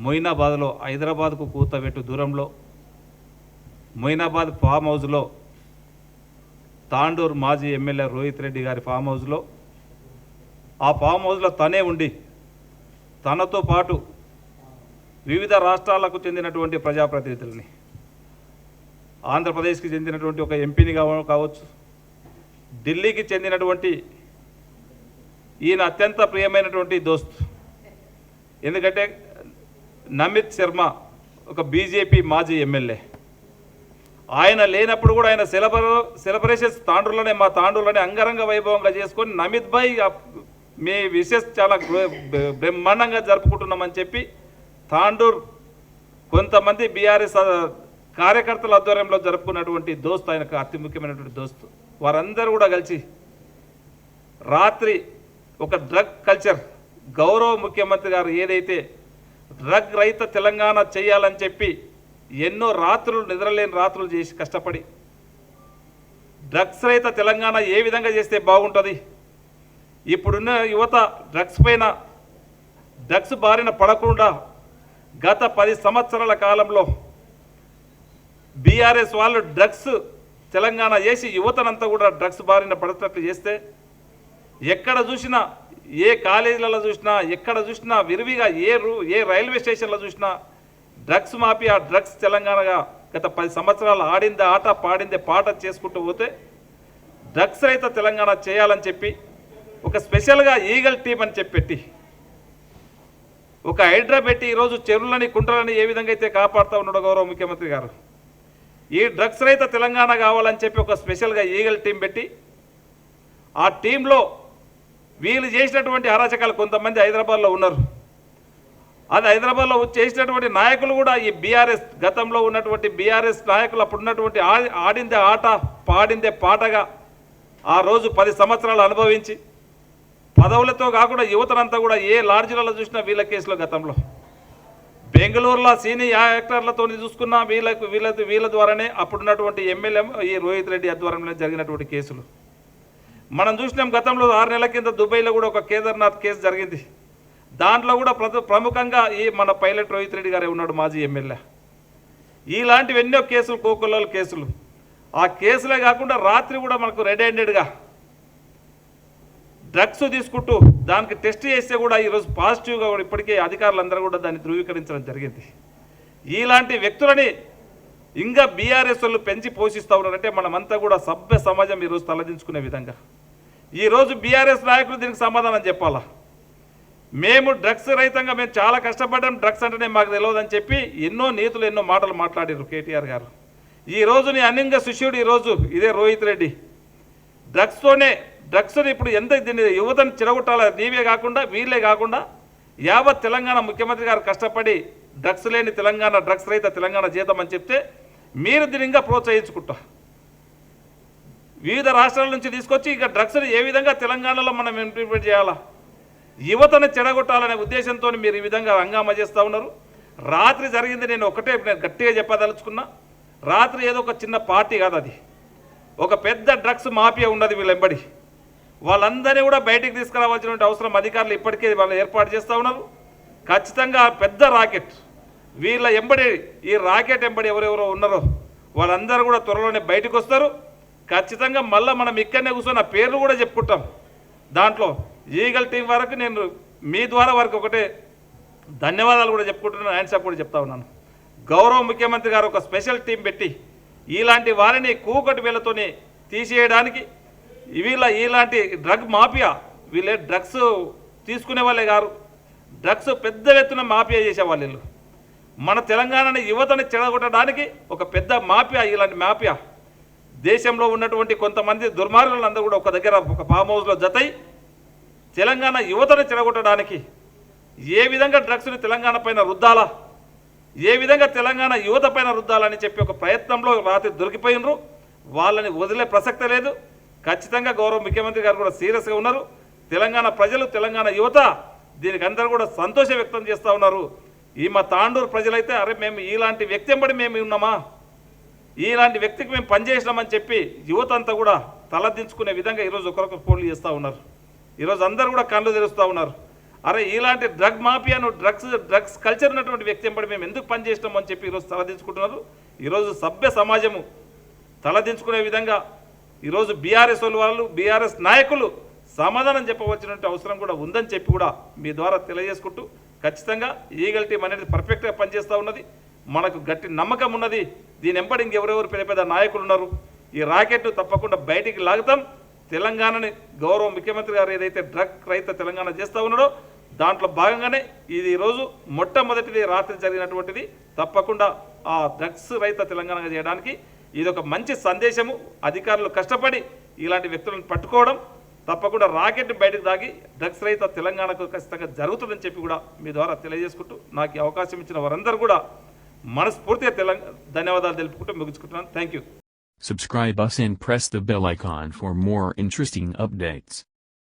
మొయినాబాద్లో హైదరాబాద్కు కూతబెట్టు దూరంలో మొయినాబాద్ ఫామ్ హౌస్లో తాండూరు మాజీ ఎమ్మెల్యే రోహిత్ రెడ్డి గారి ఫామ్ హౌస్లో ఆ ఫామ్ హౌస్లో తనే ఉండి తనతో పాటు వివిధ రాష్ట్రాలకు చెందినటువంటి ప్రజాప్రతినిధులని ఆంధ్రప్రదేశ్కి చెందినటువంటి ఒక ఎంపీని కావచ్చు, ఢిల్లీకి చెందినటువంటి ఈయన అత్యంత ప్రియమైనటువంటి దోస్త్, ఎందుకంటే నమిత్ శర్మ ఒక బీజేపీ మాజీ ఎమ్మెల్యే, ఆయన లేనప్పుడు కూడా ఆయన సెలబ్రేషన్స్ మా తాండూరులోనే అంగరంగ వైభవంగా చేసుకొని నమిత్ భాయ్ మీ విషెస్ చాలా బ్రహ్మాండంగా జరుపుకుంటున్నామని చెప్పి తాండూరు కొంతమంది బీఆర్ఎస్ కార్యకర్తల ఆధ్వర్యంలో జరుపుకున్నటువంటి దోస్తు, ఆయనకు అతి ముఖ్యమైనటువంటి దోస్తు, వారందరూ కూడా కలిసి రాత్రి ఒక డ్రగ్ కల్చర్ గౌరవ ముఖ్యమంత్రి గారు ఏదైతే డ్రగ్ రహిత తెలంగాణ చేయాలని చెప్పి ఎన్నో రాత్రులు నిద్రలేని రాత్రులు చేసి కష్టపడి డ్రగ్స్ రహిత తెలంగాణ ఏ విధంగా చేస్తే బాగుంటుంది, ఇప్పుడున్న యువత డ్రగ్స్ బారిన పడకుండా గత 10 సంవత్సరాల కాలంలో బీఆర్ఎస్ వాళ్ళు డ్రగ్స్ తెలంగాణ చేసి యువతనంతా కూడా డ్రగ్స్ బారిన పడేటట్లు చేస్తే ఎక్కడ చూసినా ఏ కాలేజీలలో చూసినా ఎక్కడ చూసినా విరివిగా ఏ రైల్వే స్టేషన్లో చూసినా డ్రగ్స్ మాఫియా డ్రగ్స్ తెలంగాణగా గత 10 సంవత్సరాలు ఆడిందే ఆట పాడిందే పాట చేసుకుంటూ పోతే డ్రగ్స్ రహిత తెలంగాణ చేయాలని చెప్పి ఒక స్పెషల్గా ఈగల్ టీం అని చెప్పి ఒక హైడ్రా పెట్టి ఈరోజు చెరువులని కుంటలని ఏ విధంగా అయితే కాపాడుతూ ఉన్నాడో గౌరవ ముఖ్యమంత్రి గారు, ఈ డ్రగ్స్ రహిత తెలంగాణ కావాలని చెప్పి ఒక స్పెషల్గా ఈగల్ టీం పెట్టి ఆ టీంలో వీళ్ళు చేసినటువంటి అరాచకాలు కొంతమంది హైదరాబాద్లో ఉన్నారు. అది హైదరాబాద్లో చేసినటువంటి నాయకులు కూడా ఈ బీఆర్ఎస్ గతంలో ఉన్నటువంటి బీఆర్ఎస్ నాయకులు అప్పుడు ఉన్నటువంటి ఆడిందే ఆట పాడిందే పాటగా ఆ రోజు 10 సంవత్సరాలు అనుభవించి పదవులతో కాకుండా యువతనంతా కూడా ఏ లాడ్జీలలో చూసినా వీళ్ళ కేసులో గతంలో బెంగళూరులో సీనియర్ యాక్టర్లతో చూసుకున్నా వీళ్ళ ద్వారానే అప్పుడున్నటువంటి ఎమ్మెల్యే ఈ రోహిత్ రెడ్డి ఆధ్వర్యంలో జరిగినటువంటి కేసులు మనం చూసినాం. గతంలో 6 నెలల కింద దుబాయ్లో కూడా ఒక కేదార్నాథ్ కేసు జరిగింది. దాంట్లో కూడా ప్రముఖంగా ఈ మన పైలట్ రోహిత్ రెడ్డి గారే ఉన్నాడు, మాజీ ఎమ్మెల్యే. ఇలాంటివి ఎన్నో కేసులు, కోకొల్లల కేసులు. ఆ కేసులే కాకుండా రాత్రి కూడా మనకు రెడ్ హ్యాండెడ్గా డ్రగ్స్ తీసుకుంటూ దానికి టెస్ట్ చేస్తే కూడా ఈరోజు పాజిటివ్గా కూడా ఇప్పటికే అధికారులందరూ కూడా దాన్ని ధృవీకరించడం జరిగింది. ఇలాంటి వ్యక్తులని ఇంకా బీఆర్ఎస్ వాళ్ళు పెంచి పోషిస్తూ ఉన్నారంటే మనమంతా కూడా సభ్య సమాజం ఈరోజు తలదించుకునే విధంగా ఈరోజు బీఆర్ఎస్ నాయకులు దీనికి సమాధానం చెప్పాలా. మేము డ్రగ్స్ రహితంగా మేము చాలా కష్టపడ్డాం, డ్రగ్స్ అంటేనే మాకు తెలియదని చెప్పి ఎన్నో నీతులు ఎన్నో మాటలు మాట్లాడారు కేటీఆర్ గారు. ఈరోజు నీ అన్యంగ శిష్యుడు ఈరోజు ఇదే రోహిత్ రెడ్డి డ్రగ్స్ని ఇప్పుడు ఎంత దీన్ని యువతను చెడగొట్టాలా, నీవే కాకుండా వీళ్ళే కాకుండా యావత్ తెలంగాణ ముఖ్యమంత్రి గారు కష్టపడి డ్రగ్స్ లేని తెలంగాణ డ్రగ్స్ రహిత తెలంగాణ చేద్దామని చెప్తే మీరు దీన్ని ఇంకా ప్రోత్సహించుకుంటా వివిధ రాష్ట్రాల నుంచి తీసుకొచ్చి ఇక డ్రగ్స్ని ఏ విధంగా తెలంగాణలో మనం ఇంప్లిమెంట్ చేయాలా, యువతను చెడగొట్టాలనే ఉద్దేశంతో మీరు ఈ విధంగా హంగామా చేస్తూ ఉన్నారు. రాత్రి జరిగింది నేను గట్టిగా చెప్పదలుచుకున్నా. రాత్రి ఏదో ఒక చిన్న పార్టీ కాదు, అది ఒక పెద్ద డ్రగ్స్ మాఫియా ఉన్నది వీళ్ళెంబడి. వాళ్ళందరినీ కూడా బయటికి తీసుకురావాల్సినటువంటి అవసరం అధికారులు ఇప్పటికే వాళ్ళు ఏర్పాటు చేస్తూ ఉన్నారు. ఖచ్చితంగా పెద్ద రాకెట్ వీళ్ళ ఎంబడి ఈ రాకెట్ ఎంబడి ఎవరెవరో ఉన్నారో వాళ్ళందరూ కూడా త్వరలోనే బయటకు వస్తారు. ఖచ్చితంగా మళ్ళీ మనం ఇక్కడనే కూర్చొని ఆ పేర్లు కూడా చెప్పుకుంటాం. దాంట్లో ఈగల్ టీం వరకు నేను మీ ద్వారా వరకు ఒకటే ధన్యవాదాలు కూడా చెప్పుకుంటున్నాను, హ్యాండ్సప్ కూడా చెప్తా ఉన్నాను. గౌరవ ముఖ్యమంత్రి గారు ఒక స్పెషల్ టీం పెట్టి ఇలాంటి వారిని కూకటి వీళ్ళతోని తీసేయడానికి ఇలాంటి డ్రగ్ మాఫియా వీళ్ళే డ్రగ్స్ తీసుకునే వాళ్ళే గారు, డ్రగ్స్ పెద్ద ఎత్తున మాఫియా చేసేవాళ్ళు వీళ్ళు. మన తెలంగాణని యువతని చెడగొట్టడానికి ఒక పెద్ద మాఫియా, ఇలాంటి మాఫియా దేశంలో ఉన్నటువంటి కొంతమంది దుర్మార్గులందరూ కూడా ఒక దగ్గర ఒక ఫామ్ హౌస్లో జతై తెలంగాణ యువతని చెడగొట్టడానికి ఏ విధంగా డ్రగ్స్ని తెలంగాణ పైన రుద్దాలా, ఏ విధంగా తెలంగాణ యువత పైన రుద్దాలని చెప్పి ఒక ప్రయత్నంలో రాత్రి దొరికిపోయినరు. వాళ్ళని వదిలే ప్రసక్తే లేదు. ఖచ్చితంగా గౌరవ ముఖ్యమంత్రి గారు కూడా సీరియస్గా ఉన్నారు. తెలంగాణ ప్రజలు తెలంగాణ యువత దీనికి అందరూ కూడా సంతోషం వ్యక్తం చేస్తూ ఉన్నారు. ఈ మా తాండూరు ప్రజలైతే అరే మేము ఇలాంటి వ్యక్తి ఎంబడి మేము ఉన్నామా, ఇలాంటి వ్యక్తికి మేము పనిచేసినామని చెప్పి యువత అంతా కూడా తలదించుకునే విధంగా ఈరోజు ఒకరొకరు ఫోన్లు చేస్తూ ఉన్నారు. ఈరోజు అందరూ కూడా కళ్ళు తెరుస్తూ ఉన్నారు. అరే ఇలాంటి డ్రగ్ మాఫియాను డ్రగ్స్ కల్చర్ ఉన్నటువంటి వ్యక్తి ఎంబడి మేము ఎందుకు పనిచేస్తాం అని చెప్పి ఈరోజు తలదించుకుంటున్నారు. ఈరోజు సభ్య సమాజము తలదించుకునే విధంగా ఈరోజు బీఆర్ఎస్ వాళ్ళు బీఆర్ఎస్ నాయకులు సమాధానం చెప్పవలసినటువంటి అవసరం కూడా ఉందని చెప్పి కూడా మీ ద్వారా తెలియజేసుకుంటూ, ఖచ్చితంగా ఈగల్ టీం అనేది పర్ఫెక్ట్గా పనిచేస్తూ ఉన్నది. మనకు గట్టి నమ్మకం ఉన్నది. దీని ఎంబడి ఇంకెవరెవరు పెద్ద పెద్ద నాయకులు ఉన్నారు. ఈ రాకెట్ను తప్పకుండా బయటికి లాగుతాం. తెలంగాణని గౌరవ ముఖ్యమంత్రి గారు ఏదైతే డ్రగ్ రహిత తెలంగాణ చేస్తూ ఉన్నాడో దాంట్లో భాగంగానే ఇది ఈరోజు మొట్టమొదటిది రాత్రి జరిగినటువంటిది. తప్పకుండా ఆ డ్రగ్స్ రహిత తెలంగాణగా చేయడానికి ఇది ఒక మంచి సందేశము. అధికారులు కష్టపడి ఇలాంటి వ్యక్తులను పట్టుకోవడం, తప్పకుండా రాకెట్ బయటకు దాగి డ్రగ్స్ రహిత తెలంగాణకు ఖచ్చితంగా జరుగుతుందని చెప్పి కూడా మీ ద్వారా తెలియజేసుకుంటూ, నాకు ఈ అవకాశం ఇచ్చిన వారందరూ కూడా మనస్ఫూర్తిగా ధన్యవాదాలు తెలుపుకుంటూ ముగించుకుంటున్నాను. Thank you. Subscribe us and press the bell icon for more interesting updates.